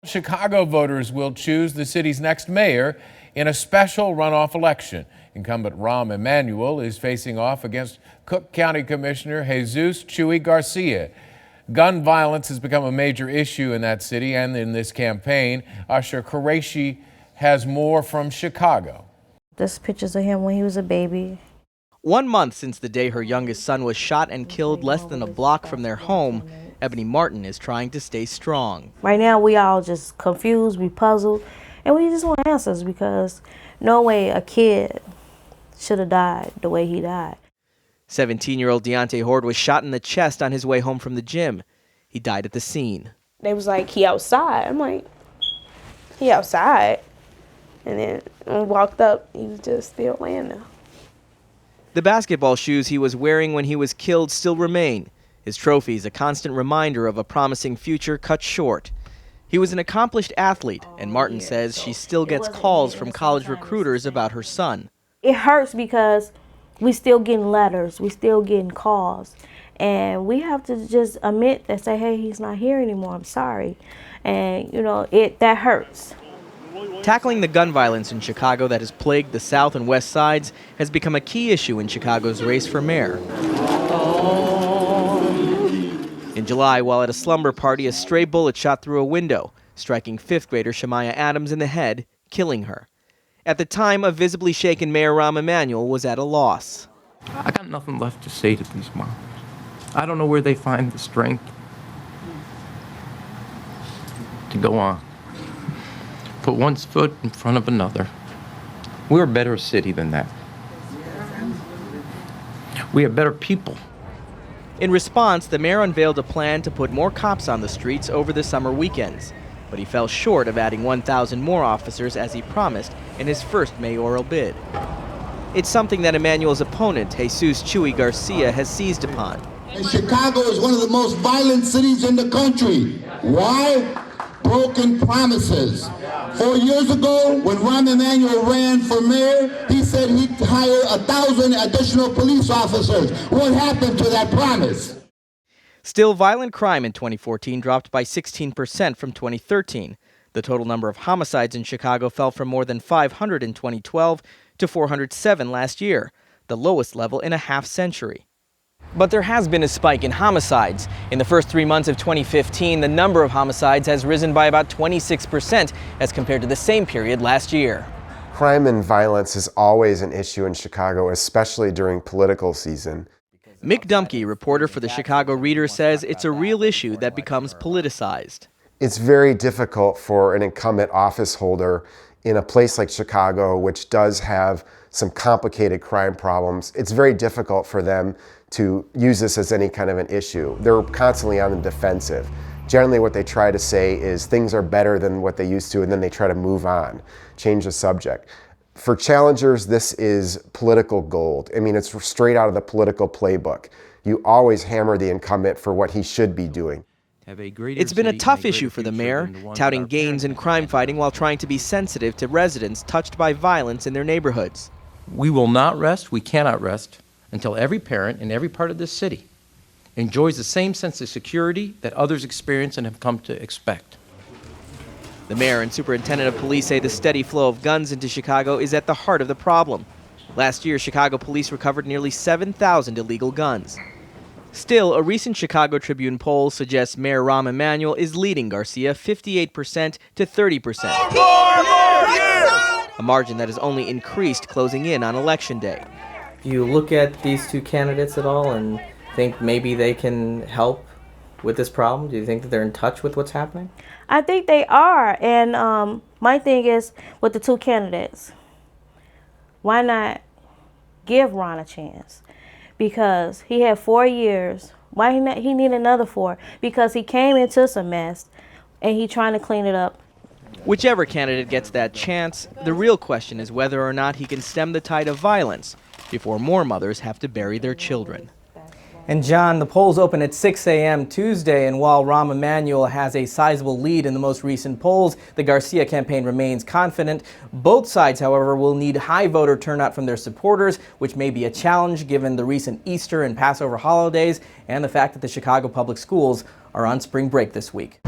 Chicago voters will choose the city's next mayor in a special runoff election. Incumbent Rahm Emanuel is facing off against Cook County Commissioner Jesús Chuy García. Gun violence has become a major issue in that city and in this campaign. Usher Qureshi has more from Chicago. There's pictures of him when he was a baby. 1 month since the day her youngest son was shot and killed less than a block from their home, Ebony Martin is trying to stay strong. Right now, we all just confused, we puzzled, and we just want answers because no way a kid should have died the way he died. 17-year-old DeOnte Hoard was shot in the chest on his way home from the gym. He died at the scene. They was like, he outside. I'm like, he outside. And then when I walked up, he was just still laying there. The basketball shoes he was wearing when he was killed still remain. His trophies, a constant reminder of a promising future cut short. He was an accomplished athlete, and Martin says she still gets calls from college recruiters about her son. It hurts because we still getting letters, we still getting calls, and we have to just admit that, say, hey, he's not here anymore, I'm sorry. And, you know, that hurts. Tackling the gun violence in Chicago that has plagued the South and West Sides has become a key issue in Chicago's race for mayor. In July, while at a slumber party, a stray bullet shot through a window, striking 5th grader Shemaya Adams in the head, killing her. At the time, a visibly shaken Mayor Rahm Emanuel was at a loss. I got nothing left to say to these moms. I don't know where they find the strength to go on. Put one foot in front of another. We're a better city than that. We are better people. In response, the mayor unveiled a plan to put more cops on the streets over the summer weekends. But he fell short of adding 1,000 more officers as he promised in his first mayoral bid. It's something that Emanuel's opponent, Jesús Chuy García, has seized upon. Chicago is one of the most violent cities in the country. Why? Broken promises. 4 years ago, when Rahm Emanuel ran for mayor, he said he'd hire 1,000 additional police officers. What happened to that promise? Still, violent crime in 2014 dropped by 16% from 2013. The total number of homicides in Chicago fell from more than 500 in 2012 to 407 last year, the lowest level in a half-century. But there has been a spike in homicides. In the first 3 months of 2015, the number of homicides has risen by about 26% as compared to the same period last year. Crime and violence is always an issue in Chicago, especially during political season. Mick Dumke, reporter for the Chicago Reader, says it's a real issue that becomes politicized. It's very difficult for an incumbent office holder in a place like Chicago, which does have some complicated crime problems. It's very difficult for them to use this as any kind of an issue. They're constantly on the defensive. Generally what they try to say is things are better than what they used to, and then they try to move on, change the subject. For challengers, this is political gold. I mean, it's straight out of the political playbook. You always hammer the incumbent for what he should be doing. It's been a tough issue for the mayor, touting gains in crime fighting while trying to be sensitive to residents touched by violence in their neighborhoods. We will not rest, we cannot rest, until every parent in every part of this city enjoys the same sense of security that others experience and have come to expect. The mayor and superintendent of police say the steady flow of guns into Chicago is at the heart of the problem. Last year, Chicago police recovered nearly 7,000 illegal guns. Still, a recent Chicago Tribune poll suggests Mayor Rahm Emanuel is leading Garcia 58% to 30%. A margin that has only increased closing in on Election Day. Do you look at these two candidates at all and think maybe they can help with this problem? Do you think that they're in touch with what's happening? I think they are, and my thing is with the two candidates, why not give Ron a chance? Because he had 4 years. Why he need another 4? Because he came into some mess, and he's trying to clean it up. Whichever candidate gets that chance, the real question is whether or not he can stem the tide of violence before more mothers have to bury their children. And John, the polls open at 6 a.m. Tuesday, and while Rahm Emanuel has a sizable lead in the most recent polls, the Garcia campaign remains confident. Both sides, however, will need high voter turnout from their supporters, which may be a challenge given the recent Easter and Passover holidays and the fact that the Chicago public schools are on spring break this week.